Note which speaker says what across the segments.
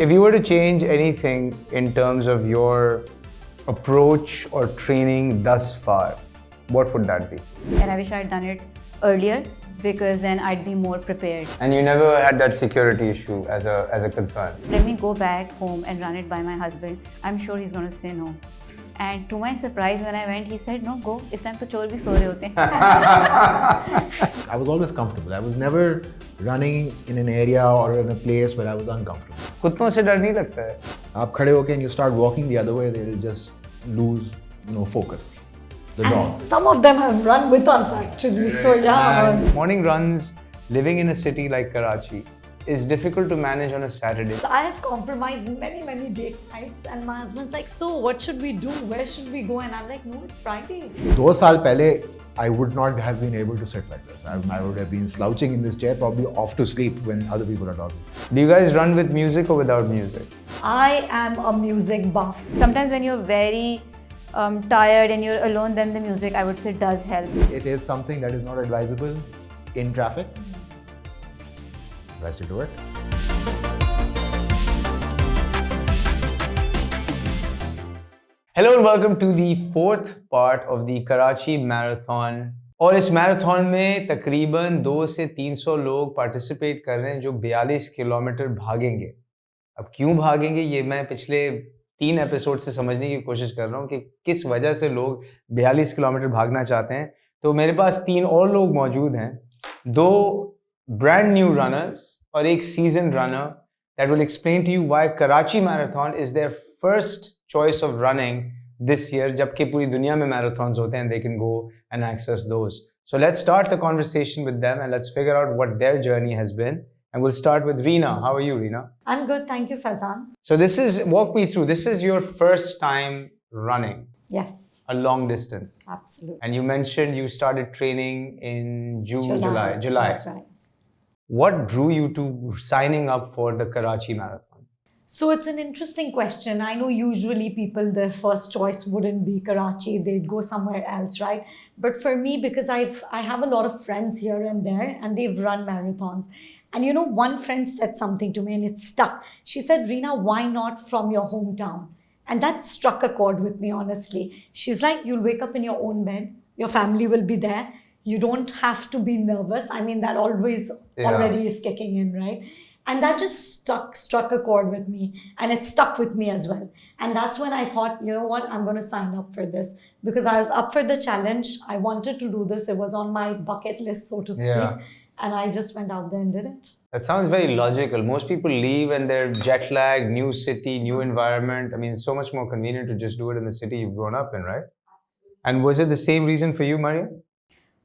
Speaker 1: If you were to change anything in terms of your approach or training thus far, what would that be?
Speaker 2: And I wish I'd done it earlier because then I'd be more prepared.
Speaker 1: And you never had that security issue as a concern?
Speaker 2: Let me go back home and run it by my husband. I'm sure he's going to say no. And to my surprise, when I went, he said, no, go. This time to chor bhi so rahe hote hain.
Speaker 3: I was always comfortable. I was never running in an area or in a place where I was uncomfortable.
Speaker 1: घुटनों से डर नहीं लगता है?
Speaker 3: आप खड़े होके and you start walking the other way, they will just lose, focus. The dog.
Speaker 4: And some of them have run with us actually. So yeah.
Speaker 1: Morning runs, living in a city like Karachi, is difficult to manage on a Saturday.
Speaker 4: I have compromised many date nights, and my husband's like, so what should we do? Where should we go? And I'm like, no, it's Friday.
Speaker 3: 2 साल पहले, I would not have been able to sit like this. I would have been slouching in this chair, probably off to sleep when other people are talking.
Speaker 1: Do you guys run with music or without music?
Speaker 4: I am a music buff.
Speaker 2: Sometimes when you're very tired and you're alone, then the music, I would say, does help.
Speaker 3: It is something that is not advisable in traffic. Best to do it.
Speaker 1: Hello and welcome to the fourth part of the Karachi Marathon. और इस marathon में तकरीबन 200 से 300 लोग participate कर रहे हैं जो 42 किलोमीटर भागेंगे. अब क्यों भागेंगे ये मैं पिछले 3 एपिसोड से समझने की कोशिश कर रहा हूँ कि किस वजह से लोग 42 किलोमीटर भागना चाहते हैं. तो मेरे पास 3 और लोग मौजूद हैं, 2 brand new runners और एक seasoned runner that will explain to you why Karachi Marathon is their first choice of running this year, जबकि पूरी दुनिया में marathons होते हैं, they can go and access those. So let's start the conversation with them and let's figure out what their journey has been. And we'll start with Reena. How are you, Reena?
Speaker 4: I'm good, thank you, Faizan.
Speaker 1: So walk me through. This is your first time running.
Speaker 4: Yes.
Speaker 1: A long distance.
Speaker 4: Absolutely.
Speaker 1: And you mentioned you started training in July.
Speaker 4: That's right.
Speaker 1: What drew you to signing up for the Karachi Marathon?
Speaker 4: So it's an interesting question. I know usually people, their first choice wouldn't be Karachi, they'd go somewhere else, right? But for me, because I have a lot of friends here and there and they've run marathons. And one friend said something to me and it stuck. She said, Reena, why not from your hometown? And that struck a chord with me, honestly. She's like, you'll wake up in your own bed, your family will be there. You don't have to be nervous. I mean, that already is kicking in, right? And that just struck a chord with me. And it stuck with me as well. And that's when I thought, you know what, I'm going to sign up for this. Because I was up for the challenge. I wanted to do this. It was on my bucket list, so to speak. Yeah. And I just went out there and did it.
Speaker 1: That sounds very logical. Most people leave and they're jet lagged, new city, new environment. I mean, it's so much more convenient to just do it in the city you've grown up in, right? And was it the same reason for you, Mariam?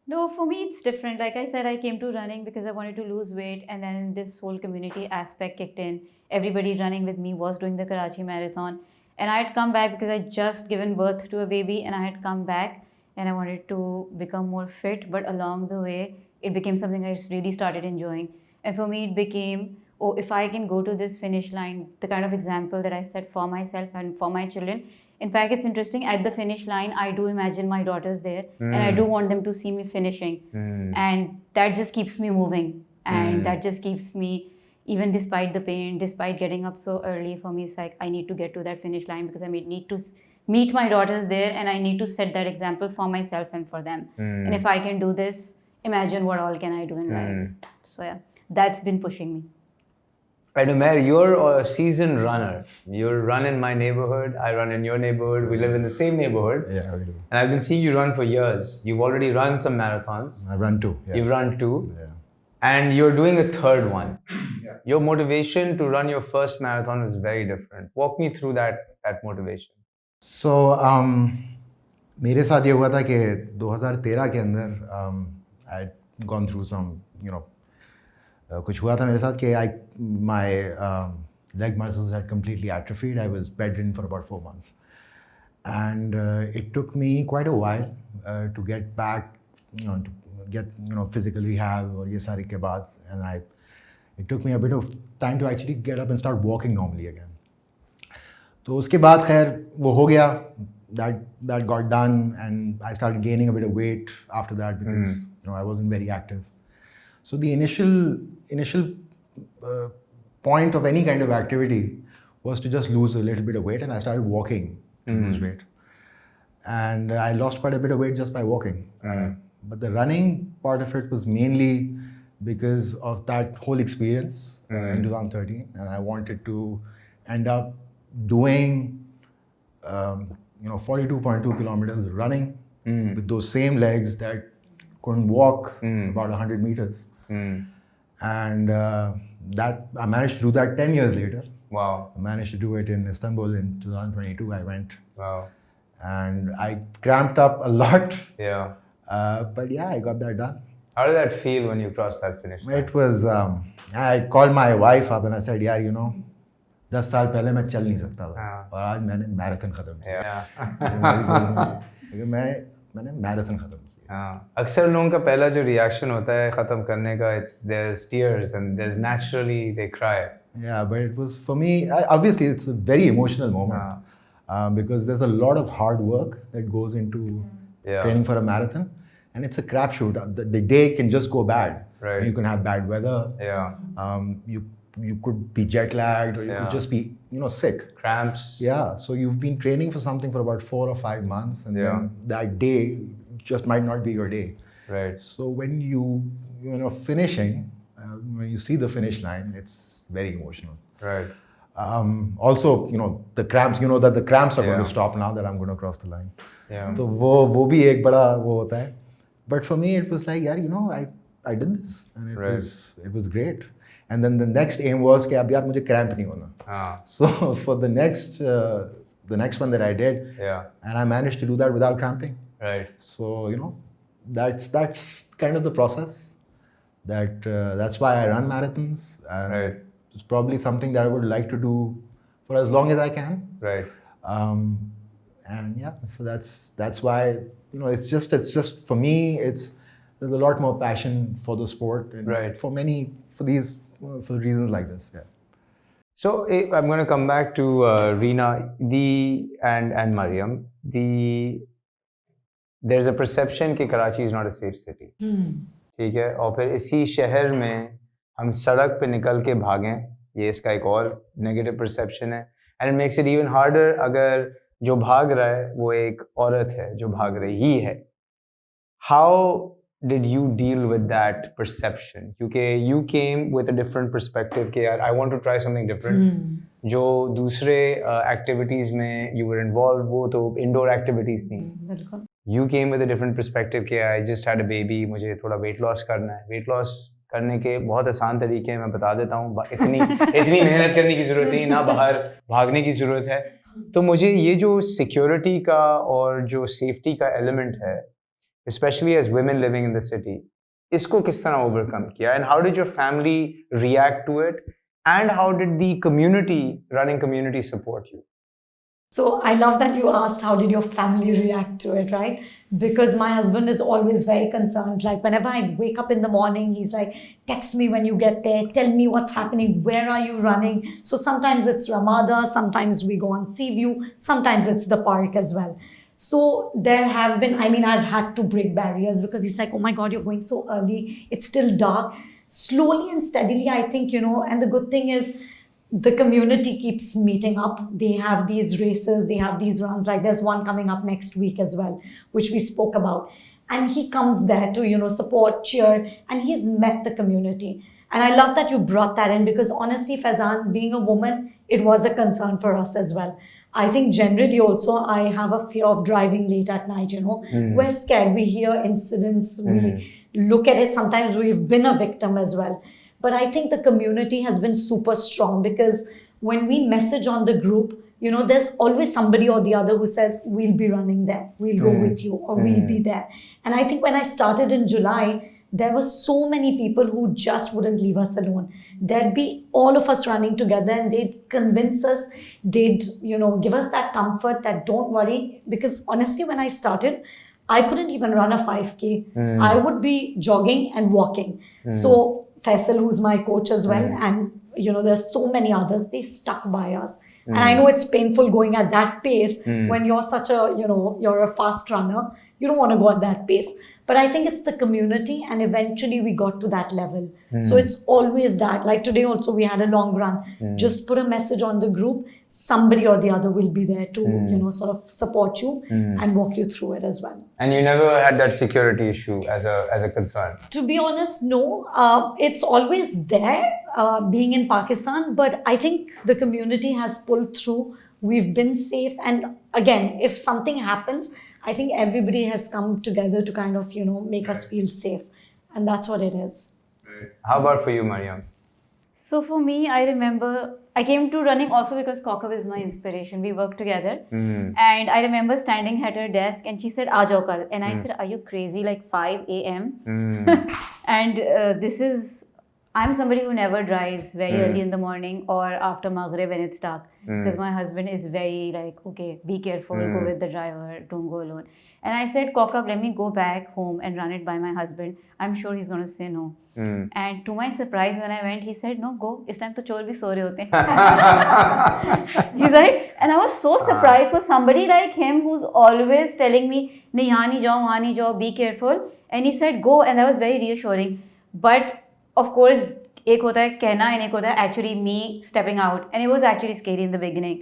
Speaker 2: No, for me it's different. Like I said, I came to running because I wanted to lose weight, and then this whole community aspect kicked in. Everybody running with me was doing the Karachi Marathon, and I had come back because I had just given birth to a baby, and I had come back and I wanted to become more fit. But along the way, it became something I really started enjoying. And for me, it became, if I can go to this finish line, the kind of example that I set for myself and for my children. In fact, it's interesting, at the finish line, I do imagine my daughters there and I do want them to see me finishing. And that just keeps me moving. And that just keeps me, even despite the pain, despite getting up so early, for me, it's like, I need to get to that finish line because I need to meet my daughters there and I need to set that example for myself and for them. And if I can do this, imagine what all can I do in life. So yeah, that's been pushing me.
Speaker 1: Right, Omair, you're a seasoned runner. You run in my neighborhood, I run in your neighborhood, we live in the same neighborhood.
Speaker 3: Yeah, we do.
Speaker 1: And I've been seeing you run for years. You've already run some marathons.
Speaker 3: I've run 2. Yeah.
Speaker 1: You've run 2.
Speaker 3: Yeah.
Speaker 1: And you're doing a third one. Yeah. Your motivation to run your first marathon was very different. Walk me through that motivation.
Speaker 3: So, मेरे साथ ये हुआ था कि 2013 के अंदर I had gone through some, कुछ हुआ था मेरे साथ कि my leg muscles had completely atrophied. I was bedridden for about 4 months. And it took me quite a while to get back, to get, physical rehab or ये सारी के बाद. And it took me a bit of time to actually get up and start walking normally again. तो उसके बाद खैर वो हो गया. That got done, and I started gaining a bit of weight after that because I wasn't very active. So the initial point of any kind of activity was to just lose a little bit of weight, and I started walking to lose weight. And I lost quite a bit of weight just by walking. But the running part of it was mainly because of that whole experience in 2013, and I wanted to end up doing 42.2 kilometers running with those same legs that couldn't walk about 100 meters. And that I managed to do that 10 years later.
Speaker 1: Wow.
Speaker 3: I managed to do it in Istanbul in 2022. I went.
Speaker 1: Wow.
Speaker 3: And I cramped up a lot.
Speaker 1: Yeah.
Speaker 3: But yeah, I got that done.
Speaker 1: How did that feel when you crossed that finish line?
Speaker 3: It was, I called my wife up and I said, यार, 10 साल पहले मैं चल नहीं सकता था और आज मैंने मैराथन खत्म किया। मैंने मैराथन खत्म किया।
Speaker 1: अक्सर लोगों का पहला जो रिएक्शन होता है खत्म करने का, there's tears and there's naturally they cry.
Speaker 3: Yeah, but it was for me, obviously it's a very emotional moment because there's a lot of hard work that goes into training for a marathon, and it's a crapshoot. The day can just go bad.
Speaker 1: Right.
Speaker 3: You can have bad weather.
Speaker 1: Yeah.
Speaker 3: You could be jet lagged, or you could just be, sick.
Speaker 1: Cramps.
Speaker 3: Yeah. So you've been training for something for about 4 or 5 months, and then that day just might not be your day.
Speaker 1: Right.
Speaker 3: So when you finishing, when you see the finish line, it's very emotional.
Speaker 1: Right.
Speaker 3: Also, the cramps. That the cramps are going to stop now that I'm going to cross the line.
Speaker 1: Yeah.
Speaker 3: So वो भी एक बड़ा वो होता है. But for me, it was like, यार, I did this, and it was great. And then the next aim was कि अब यार मुझे cramp नहीं होना. So for the next one that I did, and I managed to do that without cramping.
Speaker 1: Right.
Speaker 3: So that's kind of the process. That's why I run marathons.
Speaker 1: Right.
Speaker 3: It's probably something that I would like to do for as long as I can.
Speaker 1: Right.
Speaker 3: And yeah, so that's why it's just for me, there's a lot more passion for the sport, and for reasons like this. Yeah.
Speaker 1: So I'm going to come back to Reena and Mariam. There's a perception that Karachi is not a safe city. ठीक है, और फिर इसी शहर में हम सड़क पे निकल के भागें, ये इसका एक और नेगेटिव परसेप्शन है. And it makes it even harder अगर जो भाग रहा है वो एक औरत है जो भाग रही है. How did you deal with that perception? क्योंकि you came with a different perspective कि यार I want to try something different. जो दूसरे एक्टिविटीज़ में यू वर इन्वॉल्व वो तो इंडोर एक्टिविटीज़ थी.
Speaker 4: बिल्कुल.
Speaker 1: You came with a different perspective कि I just had a baby, मुझे थोड़ा weight loss करना है. Weight loss करने के बहुत आसान तरीके हैं, मैं बता देता हूँ. इतनी मेहनत करने की ज़रूरत नहीं, ना बाहर भागने की ज़रूरत है. तो मुझे ये जो सिक्योरिटी का और जो सेफ्टी का एलिमेंट है, especially as women living in the city, इसको किस तरह overcome किया? And how did your family react to it? And how did the running community support you?
Speaker 4: So I love that you asked how did your family react to it, right? Because my husband is always very concerned. Like whenever I wake up in the morning, he's like, text me when you get there, tell me what's happening, where are you running? So sometimes it's Ramada, sometimes we go on Seaview, sometimes it's the park as well. So there have been, I've had to break barriers because he's like, oh my God, you're going so early. It's still dark. Slowly and steadily, I think, and the good thing is, the community keeps meeting up. They have these races, they have these runs. Like there's one coming up next week as well, which we spoke about. And he comes there to, support, cheer, and he's met the community. And I love that you brought that in because honestly, Faizan, being a woman, it was a concern for us as well. I think generally also I have a fear of driving late at night, We're scared, we hear incidents, we look at it. Sometimes we've been a victim as well. But I think the community has been super strong because when we message on the group, there's always somebody or the other who says, we'll be running there, we'll go with you, or we'll be there. And I think when I started in July, there were so many people who just wouldn't leave us alone. There'd be all of us running together and they'd convince us, they'd, give us that comfort that don't worry. Because honestly, when I started, I couldn't even run a 5K. I would be jogging and walking. So Faisal, who's my coach as well, and there's so many others, they stuck by us. And I know it's painful going at that pace when you're such a, you're a fast runner. You don't want to go at that pace. But I think it's the community, and eventually we got to that level. So it's always that. Like today also we had a long run. Just put a message on the group. Somebody or the other will be there to, sort of support you and walk you through it as well.
Speaker 1: And you never had that security issue as a concern?
Speaker 4: To be honest, no. It's always there, being in Pakistan. But I think the community has pulled through. We've been safe. And again, if something happens, I think everybody has come together to kind of, make us feel safe. And that's what it is.
Speaker 1: How about for you, Mariam?
Speaker 2: So for me, I remember I came to running also because Kaukab is my inspiration. We worked together. And I remember standing at her desk and she said, "Aa jao kal." And I said, "Are you crazy? Like 5 a.m.?" And I'm somebody who never drives very early in the morning or after Maghrib when it's dark. Because my husband is very like, okay, be careful, go with the driver, don't go alone. And I said, "Kaukab, let me go back home and run it by my husband. I'm sure he's going to say no." And to my surprise, when I went, he said, "No, go. Is time to chor bhi so rahe hote hain." He's like, and I was so surprised for somebody like him who's always telling me, "Nahi, yahan nahi jao, be careful." And he said, "Go." And that was very reassuring. But of course, एक होता है कहना and एक होता है actually me stepping out. And it was actually scary in the beginning.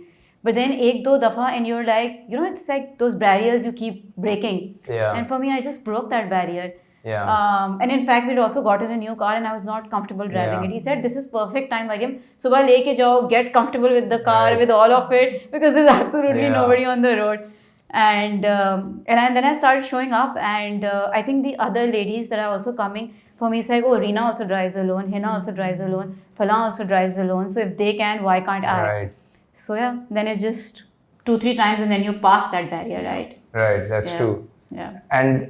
Speaker 2: But then एक दो दफ़ा and you're like, it's like those barriers you keep breaking.
Speaker 1: Yeah.
Speaker 2: And for me, I just broke that barrier.
Speaker 1: Yeah.
Speaker 2: And in fact, we'd also gotten a new car and I was not comfortable driving it. He said, "This is perfect time, Mariam. Subah leke jao, get comfortable with the car, with all of it, because there's absolutely nobody on the road." And then I started showing up, and I think the other ladies that are also coming, for me, it's like, oh, Reena also drives alone, Hina also drives alone, Falan also drives alone. So if they can, why can't I?
Speaker 1: Right.
Speaker 2: So yeah, then it's just 2-3 times and then you pass that barrier, right?
Speaker 1: Right, that's true.
Speaker 2: Yeah.
Speaker 1: And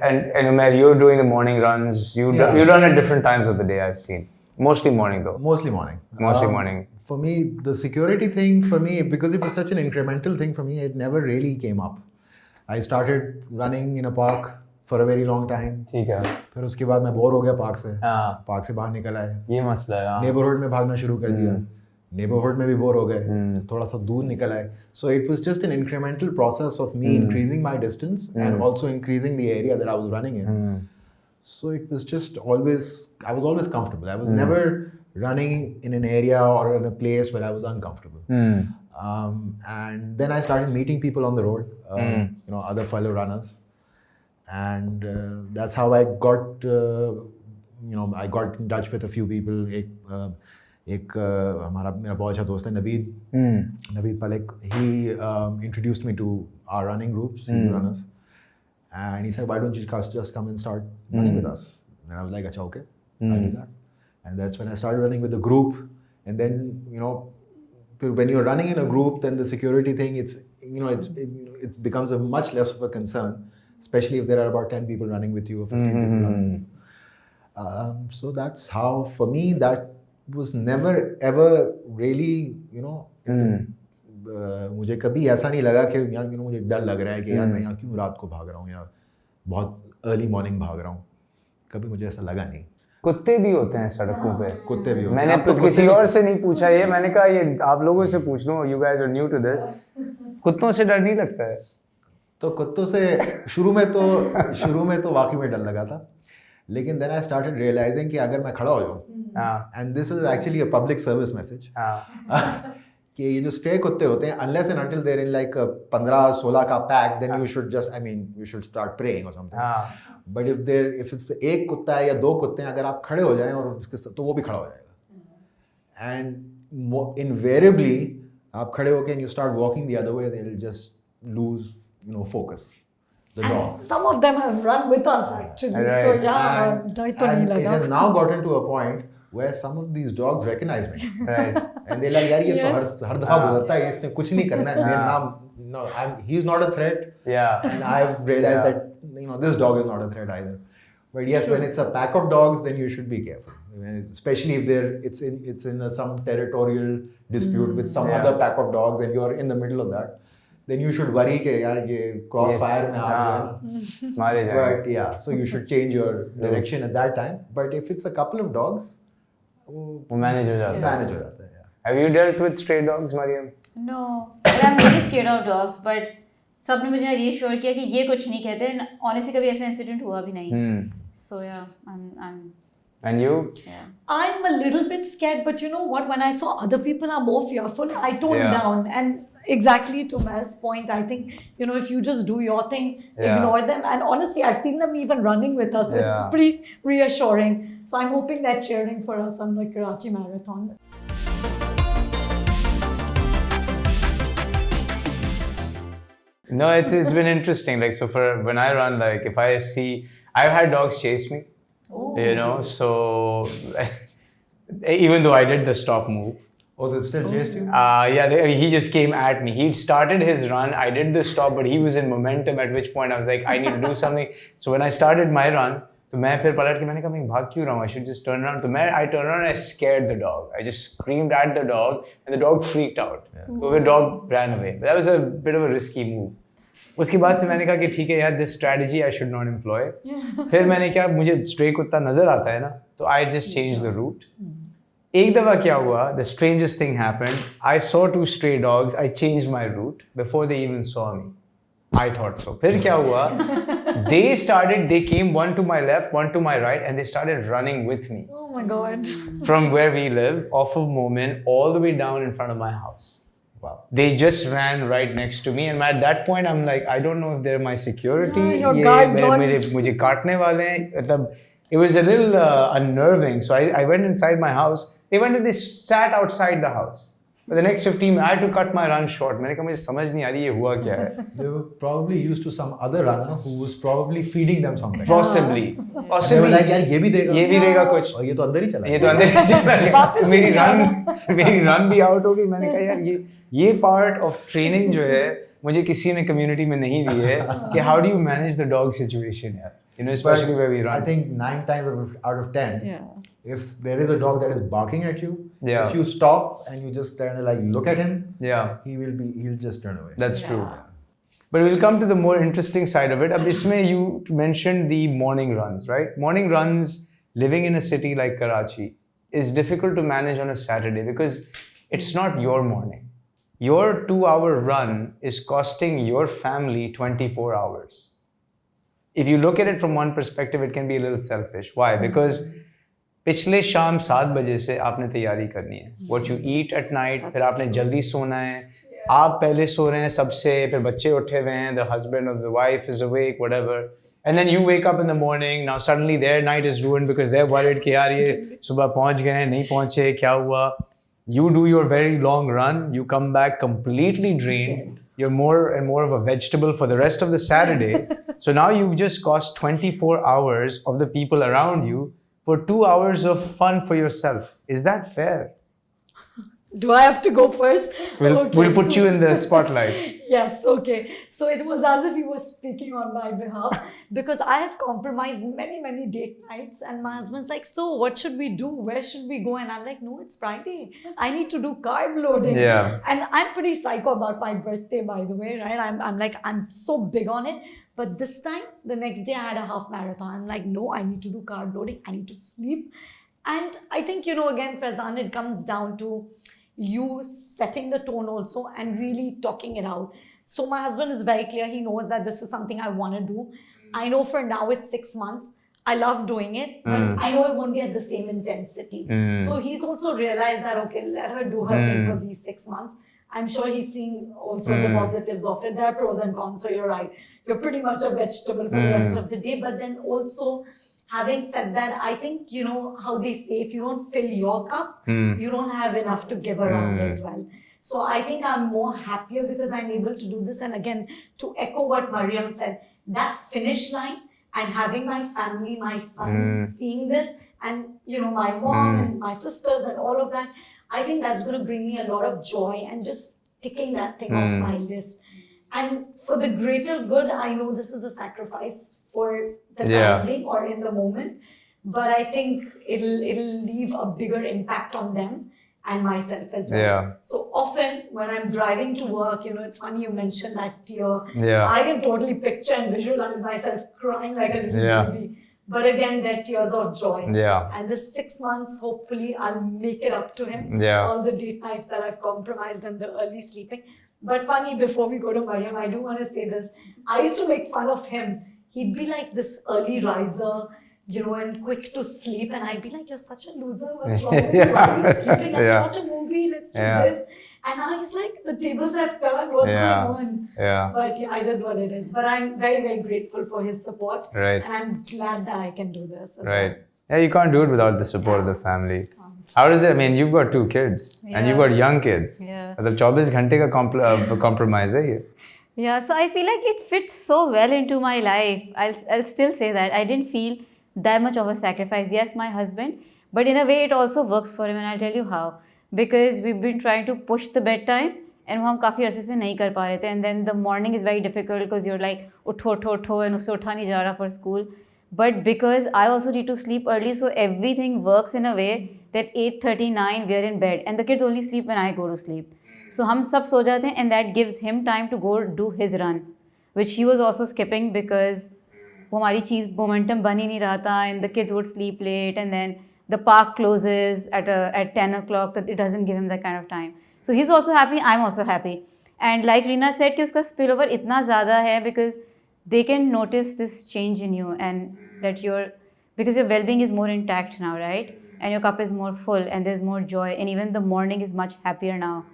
Speaker 1: Omair, you're doing the morning runs. You run at different times of the day, I've seen. Mostly morning though.
Speaker 3: Mostly morning.
Speaker 1: Mostly morning.
Speaker 3: For me, the security thing for me, because it was such an incremental thing for me, it never really came up. I started running in a park for a very long time.
Speaker 1: ठीक है.
Speaker 3: फिर उसके बाद मैं bore हो गया park से.
Speaker 1: हाँ.
Speaker 3: पार्क से बाहर निकल आए.
Speaker 1: ये मसला है.
Speaker 3: नेबरहुड में भागना शुरू कर दिया. Neighborhood में भी बोर हो गए. थोड़ा सा दूर निकल आए. So it was just an incremental process of me increasing my distance and also increasing the area that I was running in. So it was just always, I was always comfortable. I was never running in an area or in a place where I was uncomfortable. And then I started meeting people on the road, other fellow runners. And that's how I got, I got in touch with a few people. एक मेरा बहुत अच्छा दोस्त है Naveed पलेक. He introduced me to our running group, CU runners, and he said, "Why don't you just come and start running with us?" And I was like, "Acha, okay, I'll do that." And that's when I started running with the group. And then when you're running in a group, then the security thing, it becomes a much less of a concern, especially if there are about 10 people running with you or 15 people running with you. So that's how, for me, that was never ever really, मुझे कभी ऐसा नहीं लगा कि यार मुझे डर लग रहा है कि यार मैं यहाँ क्यों रात को भाग रहा हूँ या बहुत अर्ली मॉर्निंग भाग रहा हूँ. कभी मुझे ऐसा लगा नहीं.
Speaker 1: कुत्ते भी होते हैं सड़कों पे.
Speaker 3: कुत्ते भी होते
Speaker 1: हैं. मैंने तो किसी और से नहीं पूछा ये. मैंने कहा ये आप लोगों से पूछ लूँ. You guys are new to this. कुत्तों से डर नहीं लगता है?
Speaker 3: तो कुत्तों से शुरू में तो वाकई में डर लगा था. लेकिन then I started realizing कि अगर मैं खड़ा हो जाऊँ, and this is actually a public service message, कि ये जो stray कुत्ते होते हैं, unless and until they're in like 15-16 का pack, then you should just, you should start praying or something. But if it's एक कुत्ता है या 2 कुत्ते हैं, अगर आप खड़े हो जाएं और उसके तो वो भी खड़ा हो जाएगा. And invariably आप खड़े होके and you start walking the other way, they'll just lose, focus. The
Speaker 4: and
Speaker 3: dog.
Speaker 4: Some of them have run with us actually.
Speaker 1: Right.
Speaker 4: So yeah,
Speaker 3: and it has now gotten to a point where some of these dogs recognize me.
Speaker 1: Right.
Speaker 3: And they're like, यार ये तो हर दफा गुजरता है, इसने कुछ नहीं करना है. मेरा नाम, he's not a threat.
Speaker 1: Yeah.
Speaker 3: And I've realized that this dog is not a threat either. But yes, when it's a pack of dogs, then you should be careful. Especially if it's in some territorial dispute with some other pack of dogs and you're in the middle of that. Then you should worry कि यार ये crossfire में आप जो है
Speaker 1: मारे जाएंगे.
Speaker 3: But yeah, so you should change your direction at that time. But if it's a couple of dogs,
Speaker 1: वो manage हो जाता है.
Speaker 3: Manage हो जाता है.
Speaker 1: Have you dealt with stray dogs, Mariam?
Speaker 2: No, but I'm really scared of dogs. But सबने मुझे reassure किया कि ये कुछ नहीं कहते. Honestly, कभी ऐसा incident हुआ भी नहीं. So yeah, I'm.
Speaker 1: And you?
Speaker 2: Yeah.
Speaker 4: I'm a little bit scared, but you know what? When I saw other people are more fearful, I toned down. And exactly to Omair's point, I think, you know, if you just do your thing, ignore them. And honestly, I've seen them even running with us, so it's pretty reassuring. So I'm hoping they're cheering for us on the Karachi Marathon.
Speaker 1: No, it's been interesting. Like, so for when I run, like if I see, I've had dogs chase me.
Speaker 4: Oh.
Speaker 1: You know, so even though I did the stop move.
Speaker 3: Oh, they still chased you?
Speaker 1: Yeah, he just came at me. He'd started his run. I did the stop, but he was in momentum, at which point I was like, I need to do something. So when I started my run, तो मैं फिर पलट के मैंने कहा मैं भाग क्यों रहा हूँ? I should just turn around. तो I turned around and I scared the dog. I just screamed at the dog and the dog freaked out. So the dog ran away. But that was a bit of a risky move. उसके बाद से मैंने कहा कि ठीक है यार, this strategy I should not employ. फिर मैंने क्या, मुझे stray कुत्ता नजर आता है ना, तो I just changed the route. एक दफा क्या हुआ, the strangest thing happened. I saw 2 stray dogs. I changed my route before they even saw me. I thought so. फिर क्या हुआ? They came one to my left, one to my right, and they started running with me.
Speaker 4: Oh my God.
Speaker 1: From where we live, off of Moment, all the way down in front of my house.
Speaker 3: Wow.
Speaker 1: They just ran right next to me, and at that point, I'm like, I don't know if they're my security.
Speaker 4: Yeah, your guard dogs.
Speaker 1: मुझे काटने वाले हैं. It was a little unnerving. So I went inside my house. They went and they sat outside the house. For the next 15 minutes, I had to cut my run short. मैंने कहा मुझे समझ नहीं आ रही ये हुआ क्या है.
Speaker 3: They were probably used to some other runner who was probably feeding them something.
Speaker 1: Possibly.
Speaker 3: They were like, यार ये भी देगा
Speaker 1: कुछ.
Speaker 3: और ये तो अंदर ही चला.
Speaker 1: ये तो अंदर ही चला गया. मेरी रन भी आउट हो गई. मैंने कहा यार ये part of training जो है मुझे किसी ने community में नहीं दी है कि how do you manage the dog situation यार. You know, especially where we run.
Speaker 3: I think 9 times out of 10, if there is a dog that is barking at you, if you stop and you just kind of like look at him, he'll just turn away.
Speaker 1: That's true. But we'll come to the more interesting side of it. Ab isme you mentioned the morning runs, right? Morning runs, living in a city like Karachi, is difficult to manage on a Saturday because it's not your morning. Your 2-hour run is costing your family 24 hours. If you look at it from one perspective, it can be a little selfish. Why? Because पिछले शाम 7 बजे से आपने तैयारी करनी है. What you eat at night, फिर आपने जल्दी सोना है. आप पहले सो रहे हैं सबसे, फिर बच्चे उठे हुए हैं, the husband or the wife is awake, whatever. And then you wake up in the morning. Now suddenly their night is ruined because they're worried कि यार ये सुबह पहुंच गए, नहीं पहुंचे, क्या हुआ? You do your very long run. You come back completely drained. You're more and more of a vegetable for the rest of the Saturday. So now you've just cost 24 hours of the people around you for 2 hours of fun for yourself. Is that fair?
Speaker 4: Do I have to go first?
Speaker 1: We'll put you in the spotlight.
Speaker 4: Yes, okay. So it was as if he was speaking on my behalf because I have compromised many date nights and my husband's like, so what should we do? Where should we go? And I'm like, no, it's Friday. I need to do carb loading.
Speaker 1: Yeah.
Speaker 4: And I'm pretty psycho about my birthday, by the way, right? I'm so big on it. But this time, the next day I had a half marathon. I'm like, no, I need to do carb loading. I need to sleep. And I think, again, Faizan, it comes down to you setting the tone also and really talking it out. So my husband is very clear. He knows that this is something I want to do. I know for now it's 6 months. I love doing it, but I know it won't be at the same intensity. So he's also realized that, okay, let her do her thing for these 6 months. I'm sure he's seeing also the positives of it. There are pros and cons, so you're right. You're pretty much a vegetable for the rest of the day. But then also, having said that, I think, how they say, if you don't fill your cup, you don't have enough to give around as well. So I think I'm more happier because I'm able to do this. And again, to echo what Mariam said, that finish line and having my family, my son seeing this and, my mom and my sisters and all of that, I think that's going to bring me a lot of joy and just ticking that thing off my list. And for the greater good, I know this is a sacrifice for the time being or in the moment, but I think it'll leave a bigger impact on them and myself as well.
Speaker 1: Yeah.
Speaker 4: So often when I'm driving to work, it's funny you mentioned that tear.
Speaker 1: Yeah.
Speaker 4: I can totally picture and visualize myself crying like a little baby. But again, they're tears of joy.
Speaker 1: Yeah.
Speaker 4: And the 6 months, hopefully, I'll make it up to him.
Speaker 1: Yeah.
Speaker 4: All the date nights that I've compromised and the early sleeping. But funny, before we go to Mariam, I do want to say this. I used to make fun of him. He'd be like this early riser, you know, and quick to sleep. And I'd be like, you're such a loser. What's wrong with you? Why are you sleeping? Let's watch a movie. Let's do this. And I was like, the tables have turned. What's going on?
Speaker 1: Yeah.
Speaker 4: But yeah, it is what it is. But I'm very, very grateful for his support.
Speaker 1: Right.
Speaker 4: And I'm glad that I can do this as
Speaker 1: Right.
Speaker 4: well.
Speaker 1: Yeah, you can't do it without the support of the family. How does it? I mean, you've got 2 kids and you've got young kids.
Speaker 2: Yeah.
Speaker 1: मतलब 24 घंटे का compromise है ये.
Speaker 2: Yeah, so I feel like it fits so well into my life. I'll still say that. I didn't feel that much of a sacrifice. Yes, my husband, but in a way it also works for him, and I'll tell you how. Because we've been trying to push the bedtime and वो हम काफ़ी अरसे से नहीं कर पा रहे थे, and then the morning is very difficult because you're like उठो and उससे उठा नहीं जा रहा for school. But because I also need to sleep early, so everything works in a way that 8:39 we're in bed and the kids only sleep when I go to sleep. So हम सब सो जाते हैं, and that gives him time to go do his run, which he was also skipping because वो हमारी चीज़ momentum बन ही नहीं रहा था, and the kids would sleep late, and then the park closes at 10 o'clock, that it doesn't give him that kind of time. So he's also happy, I'm also happy. And like Reena said कि उसका spillover इतना ज़्यादा है because they can notice this change in you, and that because your well-being is more intact now, right? And your cup is more full and there's more joy, and even the morning is much happier now.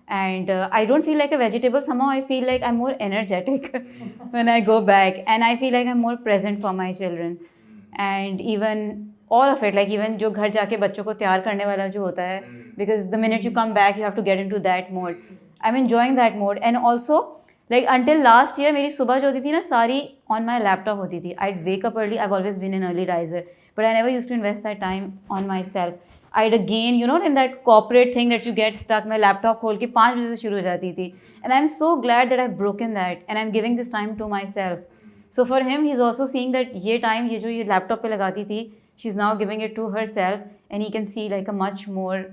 Speaker 2: And I don't feel like a vegetable. Somehow I feel like I'm more energetic when I go back, and I feel like I'm more present for my children. And even all of it, like even जो घर जाके बच्चों को तैयार करने वाला जो होता है, because the minute you come back you have to get into that mode. I'm enjoying that mode. And also like until last year मेरी सुबह जो होती थी ना सारी on my laptop होती थी. I'd wake up early. I've always been an early riser, but I never used to invest that time on myself. I'd again, you know, in that corporate thing that you get stuck, my laptop खोल के 5 बजे से शुरू हो जाती थी. And I'm so glad that I've broken that and I'm giving this time to myself. So for him, he's also seeing that ये time ये जो ये laptop पे लगाती थी, she's now giving it to herself, and he can see like a much more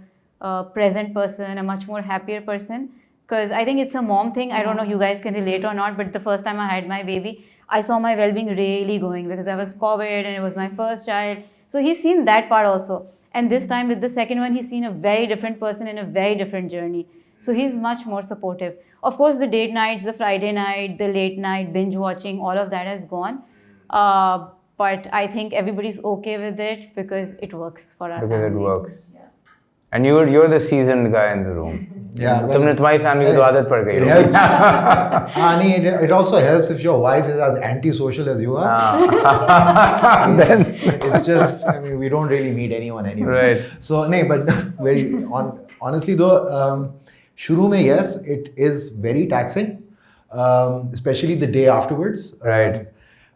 Speaker 2: present person, a much more happier person. Because I think it's a mom thing. I don't know if you guys can relate or not, but the first time I had my baby, I saw my well-being really going because I was COVID and it was my first child. So he's seen that part also. And this time with the second one, he's seen a very different person in a very different journey. So he's much more supportive. Of course, the date nights, the Friday night, the late night, binge watching, all of that has gone. But I think everybody's okay with it because it works for our family.
Speaker 1: Because it works. And you're the seasoned guy in the room.
Speaker 3: Yeah, well,
Speaker 1: तुम्हारी family की तो आदत पड़ गई.
Speaker 3: It helps. It also helps if your wife is as antisocial as you are. Then it's just, I mean, we don't really meet anyone anyway.
Speaker 1: Right.
Speaker 3: So, no, but honestly though, shuru mein, yes, it is very taxing, especially the day afterwards.
Speaker 1: Right.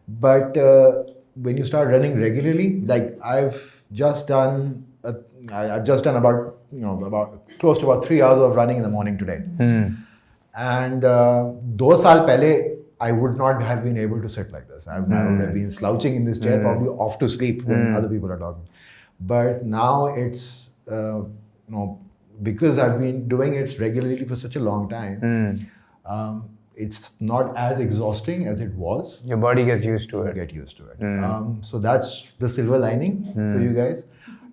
Speaker 3: But when you start running regularly, like I've just done about close to about 3 hours of running in the morning today. And 2 saal pehle, I would not have been able to sit like this. I would have been slouching in this chair, probably off to sleep when other people are talking. But now it's, because I've been doing it regularly for such a long time, it's not as exhausting as it was.
Speaker 1: Your body gets used to it.
Speaker 3: Get used to it. So that's the silver lining for you guys.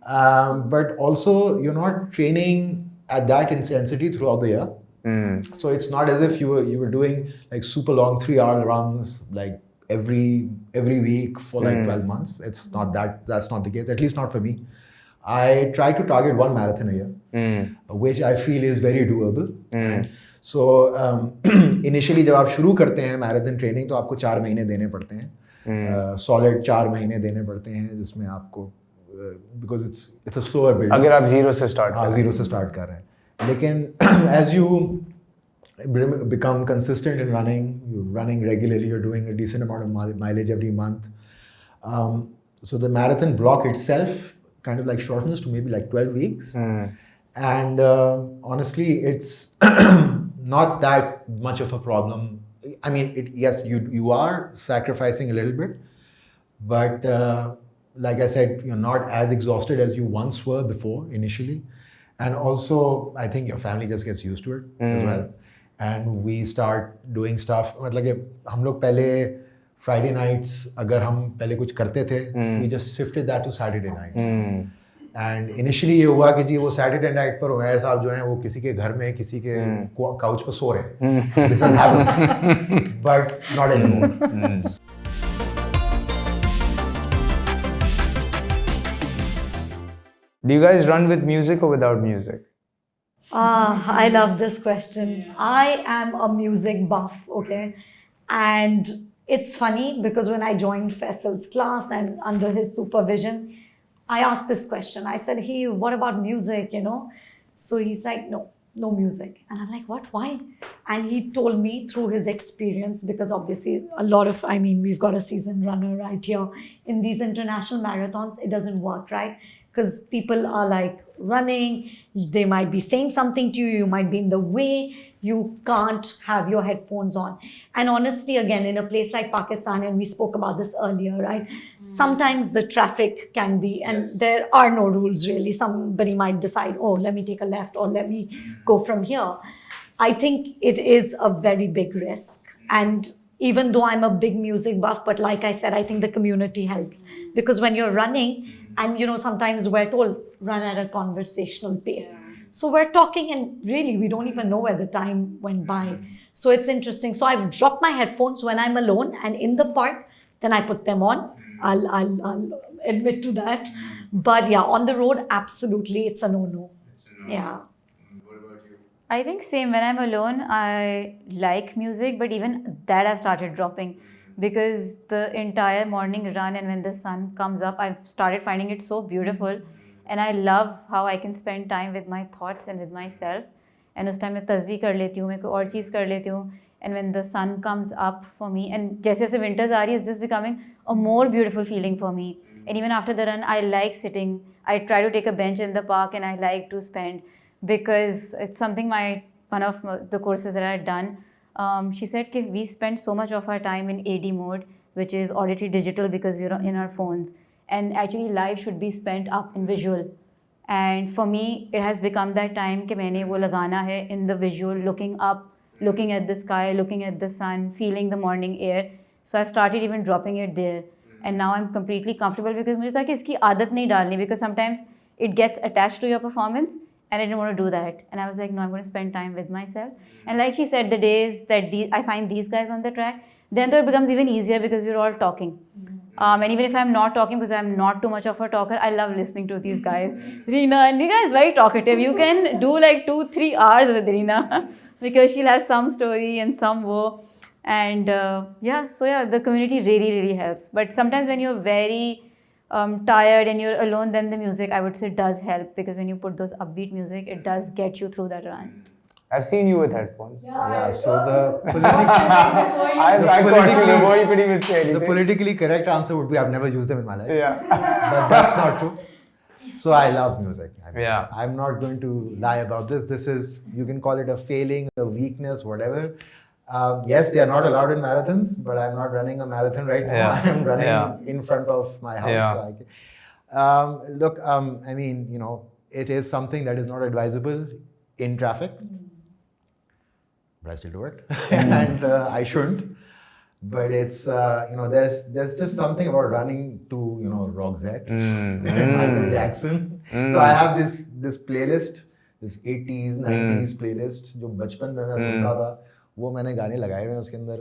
Speaker 3: But also, you're not training at that intensity throughout the year. So it's not as if you were doing like super long 3-hour runs like every week for like 12 months. It's not that's not the case, at least not for me. I try to target 1 marathon a year, which I feel is very doable. So initially जब आप शुरू करते हैं marathon training तो आपको 4 महीने देने पड़ते हैं, solid 4 महीने देने पड़ते हैं जिसमें आपको because it's a slower build.
Speaker 1: अगर आप zero से start कर
Speaker 3: रहे हैं, लेकिन as you become consistent in running, you're running regularly, you're doing a decent amount of mileage every month. So the marathon block itself kind of like shortens to maybe like 12 weeks. And honestly, it's not that much of a problem. I mean, yes, you are sacrificing a little bit, but like I said, you're not as exhausted as you once were before initially. And also, I think your family just gets used to it as well. And we start doing stuff. मतलब कि हम लोग पहले Friday nights अगर हम पहले कुछ करते थे, we just shifted that to Saturday nights. And initially ये हुआ कि जी वो Saturday night पर उमैर साहब जो हैं वो किसी के घर में किसी के couch पर सो रहे हैं. This has happened, but not anymore.
Speaker 1: Do you guys run with music or without music?
Speaker 4: I love this question. I am a music buff, okay? And it's funny because when I joined Faisal's class and under his supervision, I asked this question. I said, hey, what about music, you know? So he's like, no music. And I'm like, what, why? And he told me through his experience, because obviously we've got a seasoned runner right here. In these international marathons, it doesn't work, right? Because people are like running, they might be saying something to you, you might be in the way, you can't have your headphones on. And honestly, again, in a place like Pakistan, and we spoke about this earlier, right? Sometimes the traffic can be, and there are no rules really. Somebody might decide, oh, let me take a left or let me go from here. I think it is a very big risk. And even though I'm a big music buff, but like I said, I think the community helps. Because when you're running, and sometimes we're told, run at a conversational pace. So we're talking and really we don't even know where the time went by. So it's interesting. So I've dropped my headphones when I'm alone and in the park, then I put them on. I'll admit to that. But yeah, on the road, absolutely, it's a no-no. Yeah.
Speaker 3: What about you?
Speaker 2: I think same. When I'm alone, I like music, but even that I've started dropping. Because the entire morning run and when the sun comes up, I've started finding it so beautiful. And I love how I can spend time with my thoughts and with myself. And उस time मैं तस्बीह कर लेती हूँ, मैं कोई और चीज़ कर लेती हूँ. And when the sun comes up for me, and जैसे जैसे winters आ रही है, it's just becoming a more beautiful feeling for me. And even after the run, I like sitting. I try to take a bench in the park and I like to spend, because it's something one of the courses that I had done. She said that we spend so much of our time in AD mode, which is auditory digital, because we're in our phones. And actually life should be spent up in visual. And for me, it has become that time कि मैंने वो लगाना है in the visual, looking up, looking at the sky, looking at the sun, feeling the morning air. So I started even dropping it there. And now I'm completely comfortable, because मुझे था कि इसकी आदत नहीं डालनी, because sometimes it gets attached to your performance. And I didn't want to do that. And I was like, no, I'm going to spend time with myself. And like she said, the days that I find these guys on the track, then though it becomes even easier because we're all talking. And even if I'm not talking, because I'm not too much of a talker, I love listening to these guys. Reena, and Reena is very talkative. You can do like 2-3 hours with Reena because she'll have some story and some woe. And the community really, really helps. But sometimes when you're very tired and you're alone, then the music, I would say, does help, because when you put those upbeat music, it does get you through that run.
Speaker 1: I've seen you with headphones.
Speaker 3: Yeah, so the politically correct answer would be I've never used them in my life.
Speaker 1: Yeah.
Speaker 3: But that's not true. So I love music.
Speaker 1: Yeah.
Speaker 3: I'm not going to lie about this. This is, you can call it a failing, a weakness, whatever. Yes, they are not allowed in marathons, but I'm not running a marathon right now.
Speaker 1: Yeah.
Speaker 3: I'm running in front of my house.
Speaker 1: Yeah.
Speaker 3: Look, I mean, it is something that is not advisable in traffic. But I still do it. And I shouldn't. But it's, there's just something about running to, Roxette and Michael Jackson. So I have this playlist, this 80s, 90s playlist, जो बचपन में मैं सुनता था, वो मैंने गाने लगाए हुए हैं उसके अंदर.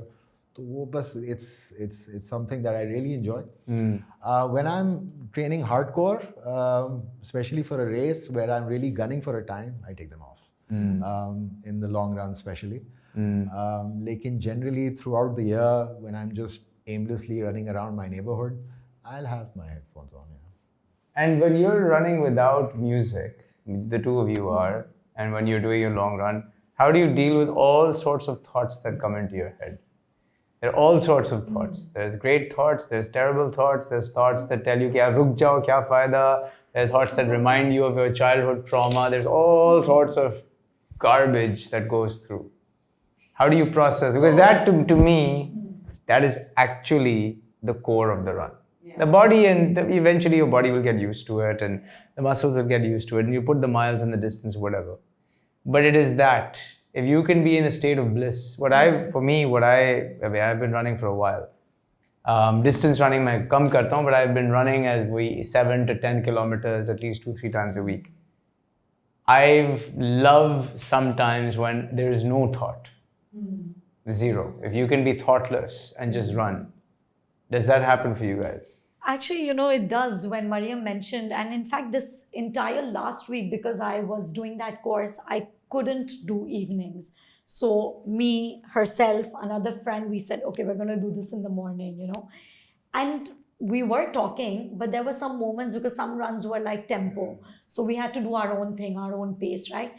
Speaker 3: तो वो बस it's something that I really enjoy. When I'm training hardcore, especially for a race where I'm really gunning for a time, I take them off. In the long run especially. Lekin generally throughout the year, when I'm just aimlessly running around my neighborhood, I'll have my headphones on. Yeah.
Speaker 1: And when you're running without music, the two of you are, and when you're doing your long run, how do you deal with all sorts of thoughts that come into your head? There are all sorts of thoughts. There's great thoughts, there's terrible thoughts, there's thoughts that tell you, kya ruk jao, kya fayda. There's thoughts that remind you of your childhood trauma. There's all sorts of garbage that goes through. How do you process? Because that, to me, that is actually the core of the run. Yeah. The body, and eventually your body will get used to it, and the muscles will get used to it, and you put the miles and the distance, whatever. But it is that, if you can be in a state of bliss, I've been running for a while, Distance running मैं कम करता हूँ, but I've been running as we 7 to 10 kilometers at least 2-3 times a week. I love sometimes when there is no thought, zero. If you can be thoughtless and just run, does that happen for you guys?
Speaker 4: Actually, it does when Mariam mentioned, and in fact, this entire last week, because I was doing that course, I couldn't do evenings. So me, herself, another friend, we said, okay, we're going to do this in the morning, And we were talking, but there were some moments because some runs were like tempo. So we had to do our own thing, our own pace, right?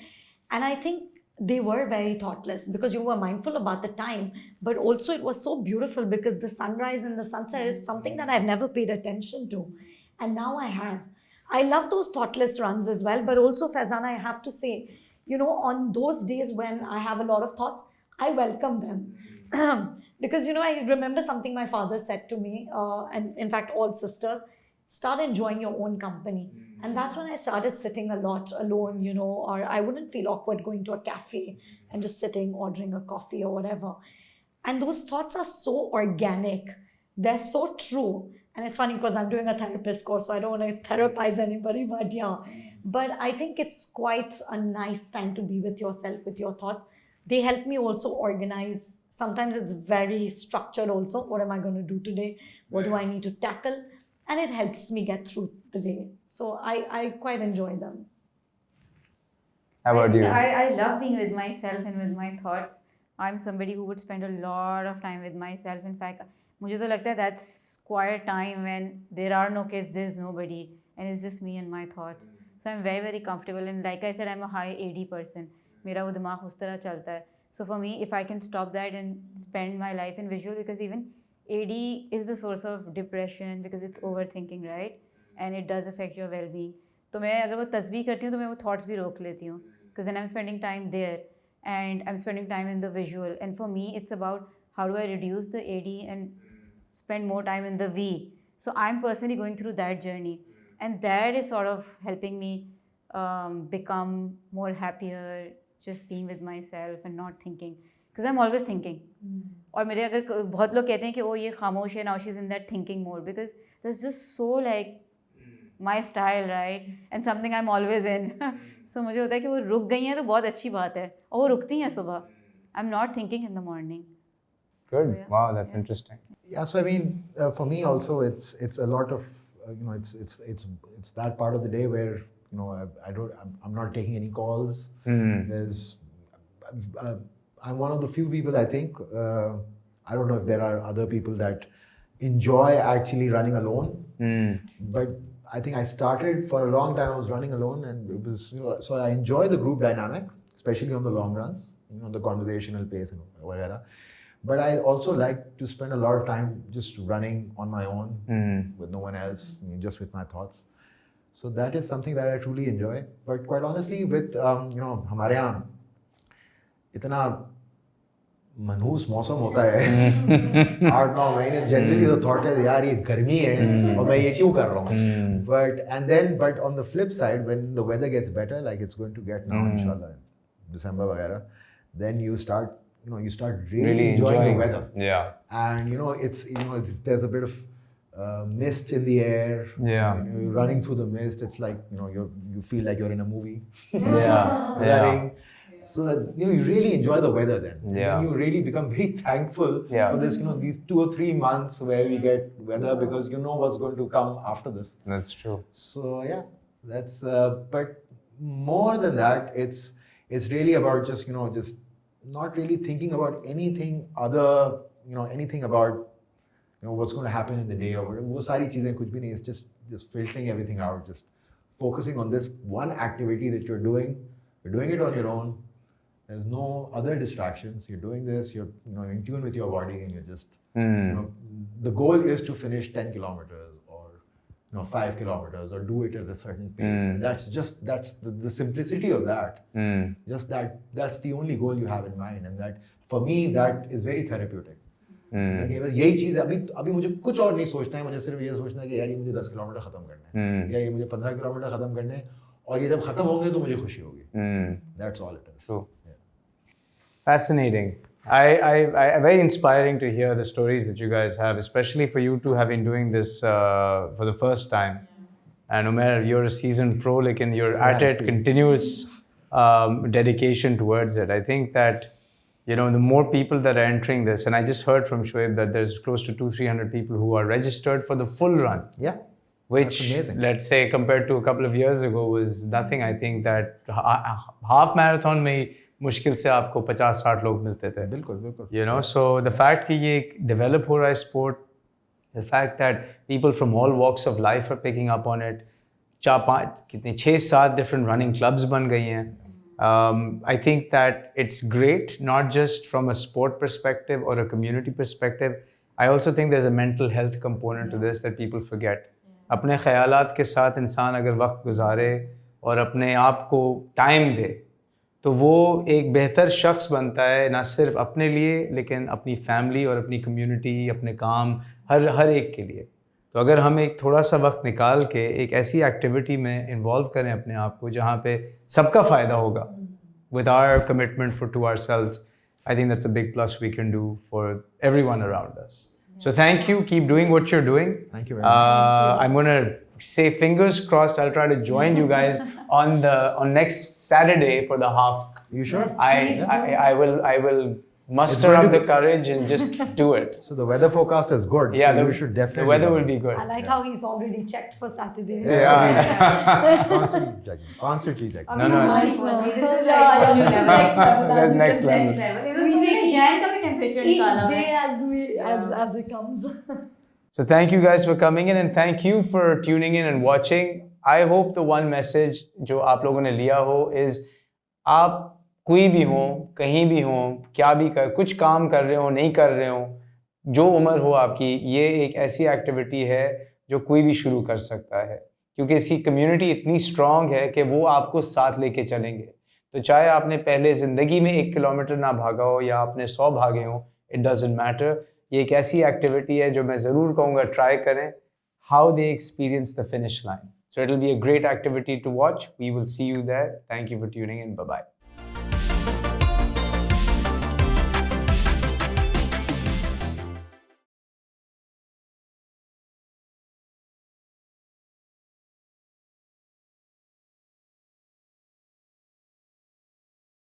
Speaker 4: And I think they were very thoughtless because you were mindful about the time, but also it was so beautiful because the sunrise and the sunset is something that I've never paid attention to. And now I have. I love those thoughtless runs as well, but also, Faizana, I have to say, on those days when I have a lot of thoughts, I welcome them. Because, I remember something my father said to me, and in fact, all sisters, start enjoying your own company. And that's when I started sitting a lot alone, or I wouldn't feel awkward going to a cafe and just sitting, ordering a coffee or whatever. And those thoughts are so organic. They're so true. And it's funny because I'm doing a therapist course, so I don't want to therapize anybody, but yeah. But I think it's quite a nice time to be with yourself, with your thoughts. They help me also organize. Sometimes it's very structured also. What am I going to do today? What do I need to tackle? And it helps me get through the day. So I quite enjoy them.
Speaker 1: How about you?
Speaker 2: I love being with myself and with my thoughts. I'm somebody who would spend a lot of time with myself. In fact, मुझे तो लगता है that's quiet time when there are no kids, there's nobody, and it's just me and my thoughts. So I'm very, very comfortable. And like I said, I'm a high AD person. मेरा वो दिमाग उस तरह चलता है. So for me, if I can stop that and spend my life in visual, because even AD is the source of depression because it's overthinking, right? And it does affect your well-being. तो मैं अगर वो तस्बीह करती हूँ तो मैं वो thoughts भी रोक लेती हूँ because then I'm spending time there and I'm spending time in the visual. And for me, it's about how do I reduce the AD and spend more time in the V. So I'm personally going through that journey, and that is sort of helping me become more happier, just being with myself and not thinking. Because I'm always thinking. और मेरे अगर बहुत लोग कहते हैं कि ओ ये खामोश है, now she's in that thinking mode, because that's just so like my style, right? And something I'm always in. So मुझे होता है कि वो रुक गई हैं तो बहुत अच्छी बात है, और वो रुकती हैं सुबह. I'm not thinking in the morning.
Speaker 1: Good.
Speaker 2: So, yeah.
Speaker 1: Wow, that's interesting.
Speaker 3: Yeah, so I mean, for me also, it's a lot of it's that part of the day where I'm not taking any calls. There's I'm one of the few people, I think. I don't know if there are other people that enjoy actually running alone, but I think I started for a long time. I was running alone, and it was so I enjoy the group dynamic, especially on the long runs, the conversational pace and whatever. But I also like to spend a lot of time just running on my own with no one else, just with my thoughts. So that is something that I truly enjoy. But quite honestly, with हमारे यहाँ इतना मनहूस मौसम होता है 8-9 महीने, generally the thought is यार ये गर्मी है और मैं ये क्यों कर रहा हूँ. But on the flip side, when the weather gets better, like it's going to get now, inshallah, December वगैरह, then you start really enjoying the weather.
Speaker 1: Yeah.
Speaker 3: And it's there's a bit of mist in the air.
Speaker 1: Yeah.
Speaker 3: You're running through the mist. It's like you feel like you're in a movie.
Speaker 1: Yeah.
Speaker 3: Running. So you really enjoy the weather then. And
Speaker 1: Yeah.
Speaker 3: then you really become very thankful for this these 2 or 3 months where we get weather, because you know what's going to come after this.
Speaker 1: That's true.
Speaker 3: So yeah, that's but more than that, it's really about just not really thinking about anything other, anything about what's going to happen in the day or whatever. वो सारी चीजें कुछ भी नहीं. It's just filtering everything out, just focusing on this one activity that you're doing. You're doing it on your own. There's no other distractions. You're doing this. You're in tune with your body, and you're just the goal is to finish 10 kilometers or 5 kilometers, or do it at a certain pace. And that's the simplicity of that. Just that's the only goal you have in mind, and that for me that is very therapeutic. यही चीज़ अभी मुझे कुछ और नहीं सोचना है. मुझे सिर्फ ये सोचना है कि यार ये मुझे 10 किलोमीटर खत्म करना है, या ये मुझे 15 किलोमीटर खत्म करने हैं, और ये जब खत्म होंगे तो मुझे खुशी होगी. That's all it is.
Speaker 1: True. Yeah. Fascinating. Very inspiring to hear the stories that you guys have, especially for you two having doing this for the first time. And Omair, you're a seasoned pro, like, and you're at it, continuous dedication towards it. I think that, you know, the more people that are entering this, and I just heard from Shoaib that there's close to 200-300 people who are registered for the full run.
Speaker 3: Yeah.
Speaker 1: Which, let's say, compared to a couple of years ago, was nothing. I think that half marathon में मुश्किल से आपको 50-60 लोग मिलते थे.
Speaker 3: बिल्कुल.
Speaker 1: You know, so the fact कि ये develop हो रहा है sport, the fact that people from all walks of life are picking up on it, 6-7 different running clubs बन गई हैं. I think that it's great, not just from a sport perspective or a community perspective. I also think there's a mental health component to this that people forget. अपने ख़यालात के साथ इंसान अगर वक्त गुजारे और अपने आप को टाइम दे, तो वो एक बेहतर शख्स बनता है, ना सिर्फ अपने लिए लेकिन अपनी फैमिली और अपनी कम्युनिटी, अपने काम, हर एक के लिए. तो अगर हम एक थोड़ा सा वक्त निकाल के एक ऐसी एक्टिविटी में इन्वॉल्व करें अपने आप को जहाँ पे सबका फ़ायदा होगा, with our commitment to ourselves, I think that's a big plus we can do for everyone around us. So thank you. Keep doing what you're doing.
Speaker 3: Thank you very much.
Speaker 1: I'm gonna say fingers crossed. I'll try to join you guys on next Saturday for the half.
Speaker 3: You sure?
Speaker 4: Yes,
Speaker 1: I will muster up the courage and just do it.
Speaker 3: So the weather forecast is good.
Speaker 1: Yeah,
Speaker 3: so you should definitely.
Speaker 1: The weather will be good.
Speaker 4: I like how he's already checked for Saturday.
Speaker 1: Yeah.
Speaker 3: Constantly checking.
Speaker 1: No.
Speaker 2: This is like next level.
Speaker 1: That's next level.
Speaker 2: We take Jan का भी temperature
Speaker 4: Each
Speaker 2: निकाला
Speaker 4: day
Speaker 2: है.
Speaker 4: as it comes.
Speaker 1: So thank you guys for coming in and thank you for tuning in and watching. I hope the one message जो आप लोगों ने लिया हो is आप कोई भी हो, कहीं भी हो, क्या भी कुछ काम कर रहे हो, नहीं कर रहे हो, जो उम्र हो आपकी, ये एक ऐसी एक्टिविटी है जो कोई भी शुरू कर सकता है, क्योंकि इसकी कम्युनिटी इतनी स्ट्रॉन्ग है कि वो आपको साथ लेके चलेंगे. तो चाहे आपने पहले ज़िंदगी में 1 किलोमीटर ना भागा हो या आपने 100 भागे हो, इट डजंट मैटर. ये एक ऐसी एक्टिविटी है जो मैं ज़रूर कहूँगा ट्राई करें. How they experience the finish line. So it'll be a great activity to watch. We will see you there. Thank you for tuning in. Bye-bye.